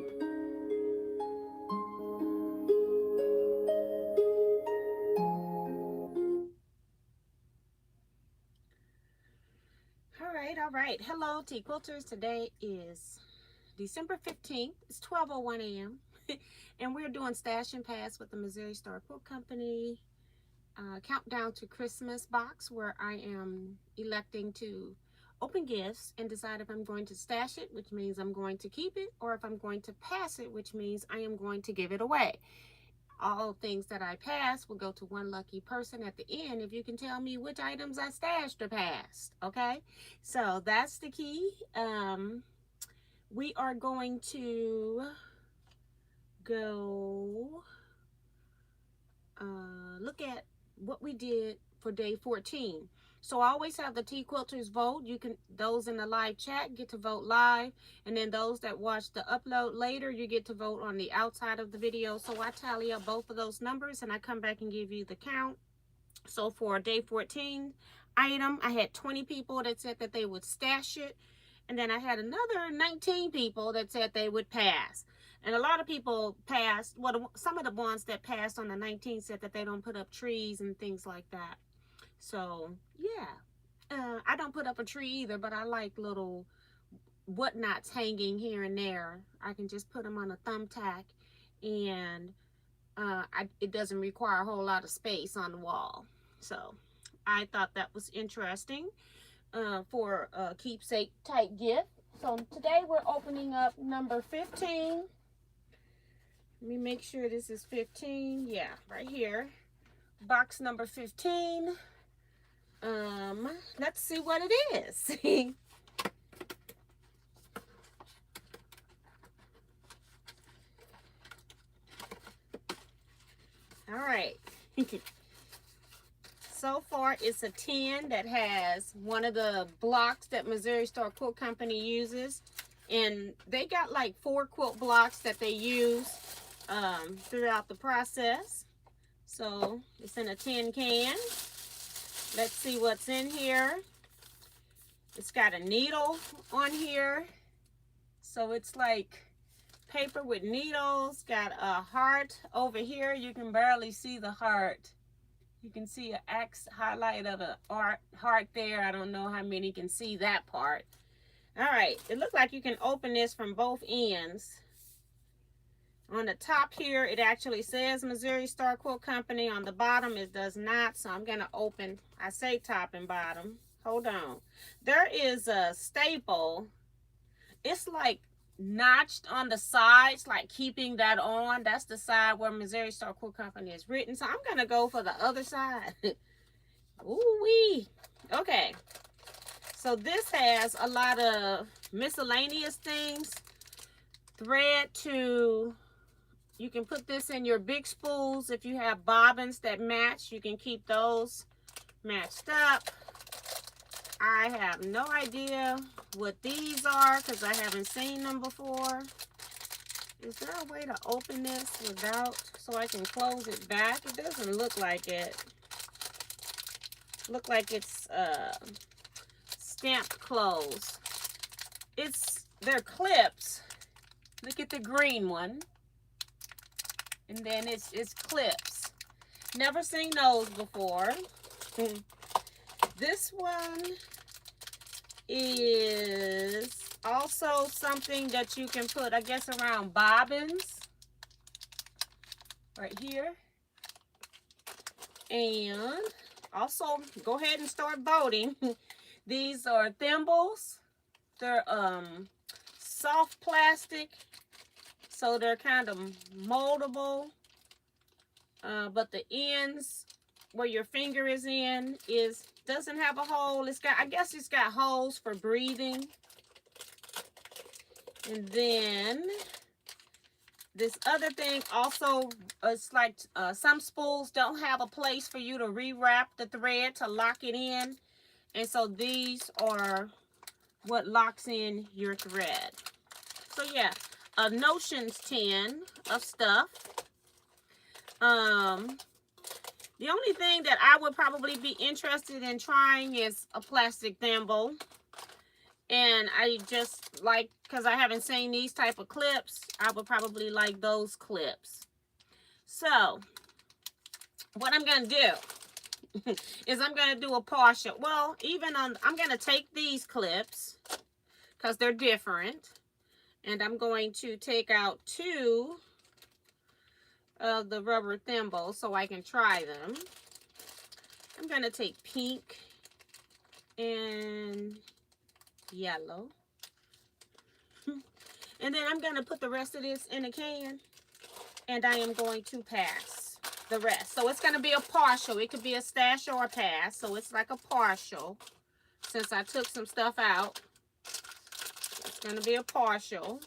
All right. Hello, Teaquilters. Today is December 15th. It's 12:01 a.m. and we're doing Stash and Pass with the Missouri Star Quilt Company countdown to Christmas box, where I am electing to open gifts and decide if I'm going to stash it, which means I'm going to keep it, or if I'm going to pass it, which means I am going to give it away. All things that I pass will go to one lucky person at the end if you can tell me which items I stashed or passed. Okay, so that's the key. We are going to go look at what we did for day 14. So I always have the Teaquilters vote. You can, those in the live chat get to vote live, and then those that watch the upload later, you get to vote on the outside of the video. So I tally up both of those numbers and I come back and give you the count. So for day 14 item, I had 20 people that said that they would stash it, and then I had another 19 people that said they would pass. And a lot of people passed. Well, some of the ones that passed on the 19th said that they don't put up trees and things like that. So yeah, I don't put up a tree either, but I like little whatnots hanging here and there. I can just put them on a thumbtack, and it doesn't require a whole lot of space on the wall. So I thought that was interesting for a keepsake type gift. So today we're opening up number 15. Let me make sure this is 15. Yeah, right here. Box number 15. Let's see what it is. All right. So far, it's a tin that has one of the blocks that Missouri Star Quilt Company uses. And they got like 4 quilt blocks that they use throughout the process. So it's in a tin can. Let's see what's in here. It's got a needle on here. So it's like paper with needles. Got a heart over here. You can barely see the heart. You can see an X highlight of a heart there. I don't know how many can see that part. All right, it looks like you can open this from both ends. On the top here, it actually says Missouri Star Quilt Company. On the bottom, it does not. So I'm going to open, I say top and bottom. Hold on. There is a staple. It's like notched on the sides, like keeping that on. That's the side where Missouri Star Quilt Company is written. So I'm going to go for the other side. Ooh-wee. Okay. So this has a lot of miscellaneous things. Thread to... You can put this in your big spools. If you have bobbins that match, you can keep those matched up. I have no idea what these are because I haven't seen them before. Is there a way to open this without, so I can close it back? It doesn't look like it. Look like it's stamped closed. They're clips. Look at the green one. And then it's clips. Never seen those before. This one is also something that you can put, I guess, around bobbins. Right here. And also, go ahead and start voting. These are thimbles. They're soft plastic. So they're kind of moldable, but the ends where your finger is in doesn't have a hole. It's got, I guess it's got holes for breathing. And then this other thing also, it's like some spools don't have a place for you to rewrap the thread to lock it in. And so these are what locks in your thread. So yeah. A notions tin of stuff. The only thing that I would probably be interested in trying is a plastic thimble. And I just like, because I haven't seen these type of clips, I would probably like those clips. So what I'm going to do is I'm going to do a partial. Well, even on, I'm going to take these clips because they're different. And I'm going to take out 2 of the rubber thimbles so I can try them. I'm going to take pink and yellow. And then I'm going to put the rest of this in a can. And I am going to pass the rest. So it's going to be a partial. It could be a stash or a pass. So it's like a partial. Since I took some stuff out, it's going to be a partial.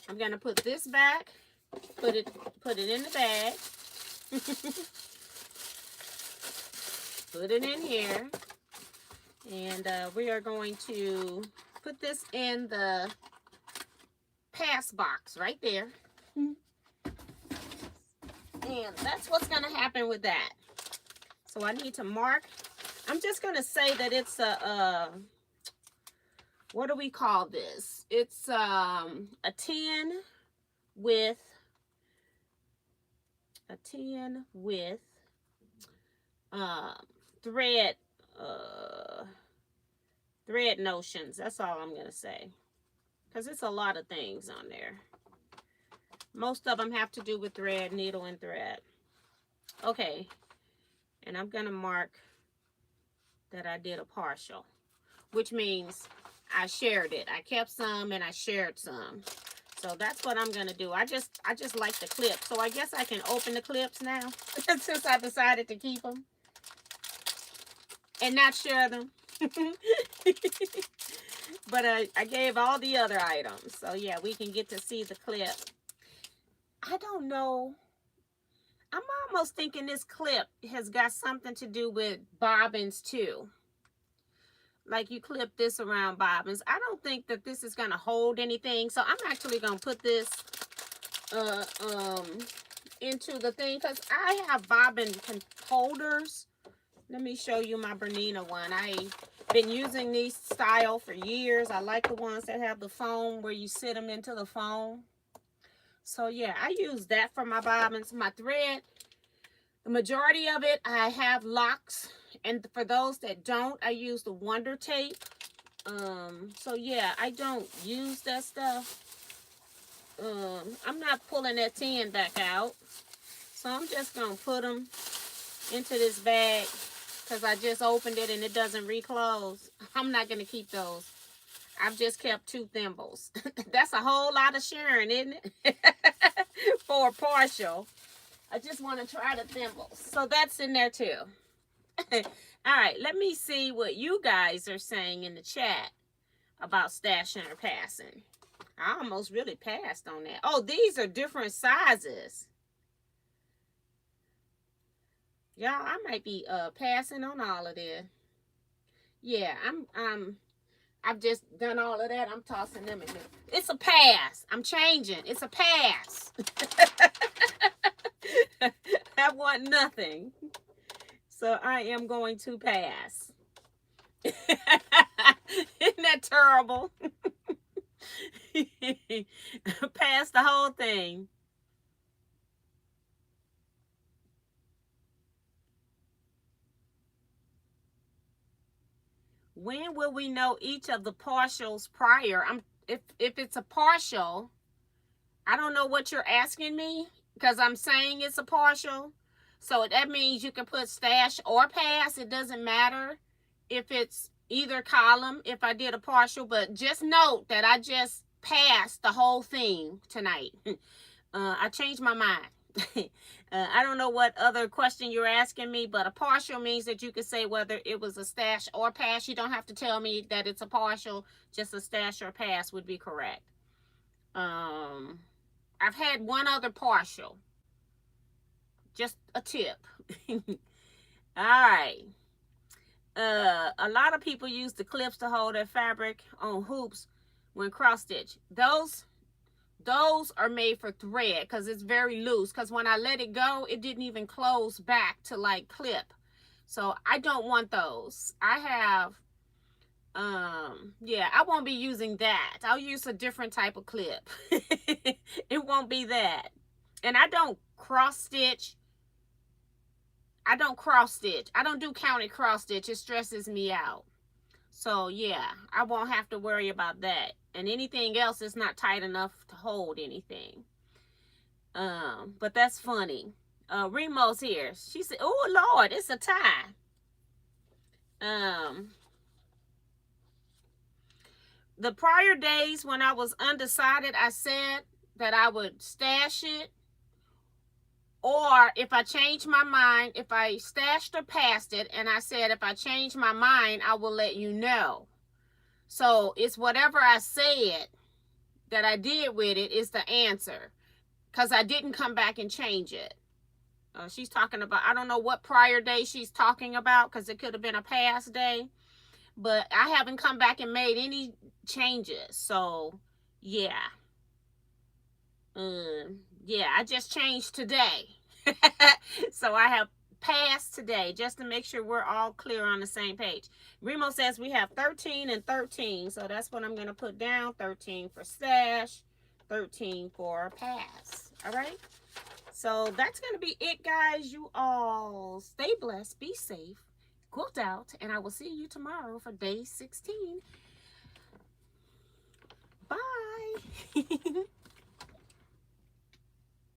I'm going to put this back. Put it in the bag. Put it in here. And we are going to put this in the pass box right there. And that's what's going to happen with that. So I need to mark. I'm just going to say that it's a, what do we call this? It's a tin with thread notions. That's all I'm going to say. Because it's a lot of things on there. Most of them have to do with thread, needle, and thread. Okay. And I'm going to mark that I did a partial, which means I shared it. I kept some and I shared some. So that's what I'm going to do. I just like the clips. So I guess I can open the clips now since I decided to keep them and not share them. But I gave all the other items. So yeah, we can get to see the clip. I don't know. I'm almost thinking this clip has got something to do with bobbins too. Like you clip this around bobbins. I don't think that this is going to hold anything. So I'm actually going to put this into the thing because I have bobbin holders. Let me show you my Bernina one. I've been using these style for years. I like the ones that have the foam where you sit them into the foam. So yeah, I use that for my bobbins. My thread, the majority of it, I have locks. And for those that don't, I use the Wonder Tape. So yeah, I don't use that stuff. I'm not pulling that tin back out. So I'm just going to put them into this bag because I just opened it and it doesn't reclose. I'm not going to keep those. I've just kept 2 thimbles. That's a whole lot of sharing, isn't it? For a partial. I just want to try the thimbles. So that's in there too. All right, let me see what you guys are saying in the chat about stashing or passing. I almost really passed on that. Oh, these are different sizes. Y'all, I might be passing on all of this. Yeah, I've just done all of that. I'm tossing them in there. It's a pass. I'm changing. It's a pass. I want nothing. So I am going to pass. Isn't that terrible? Pass the whole thing. When will we know each of the partials prior? If it's a partial, I don't know what you're asking me because I'm saying it's a partial. So that means you can put stash or pass. It doesn't matter if it's either column if I did a partial, but just note that I just passed the whole thing tonight. I changed my mind. I don't know what other question you're asking me, but a partial means that you can say whether it was a stash or pass. You don't have to tell me that it's a partial. Just a stash or pass would be correct. I've had one other partial. Just a tip. All right. A lot of people use the clips to hold their fabric on hoops when cross stitch. Those are made for thread because it's very loose. Because when I let it go, it didn't even close back to like clip. So I don't want those. I have Yeah, I won't be using that. I'll use a different type of clip. It won't be that. And I don't cross stitch. I don't cross stitch. I don't do counted cross stitch. It stresses me out. So yeah, I won't have to worry about that. And anything else is not tight enough to hold anything. But that's funny. Remo's here. She said, "Oh Lord, it's a tie." Um, the prior days when I was undecided, I said that I would stash it, or if I changed my mind, if I stashed or passed it, and I said if I change my mind, I will let you know. So it's whatever I said that I did with it is the answer, because I didn't come back and change it. She's talking about, I don't know what prior day she's talking about, because it could have been a past day, but I haven't come back and made any changes. So yeah, yeah, I just changed today. So I have passed today, just to make sure we're all clear on the same page. Remo says we have 13 and 13, so that's what I'm going to put down. 13 for stash, 13 for pass. All right, so that's going to be it, guys. You all stay blessed, be safe, quilt out, and I will see you tomorrow for day 16. Bye.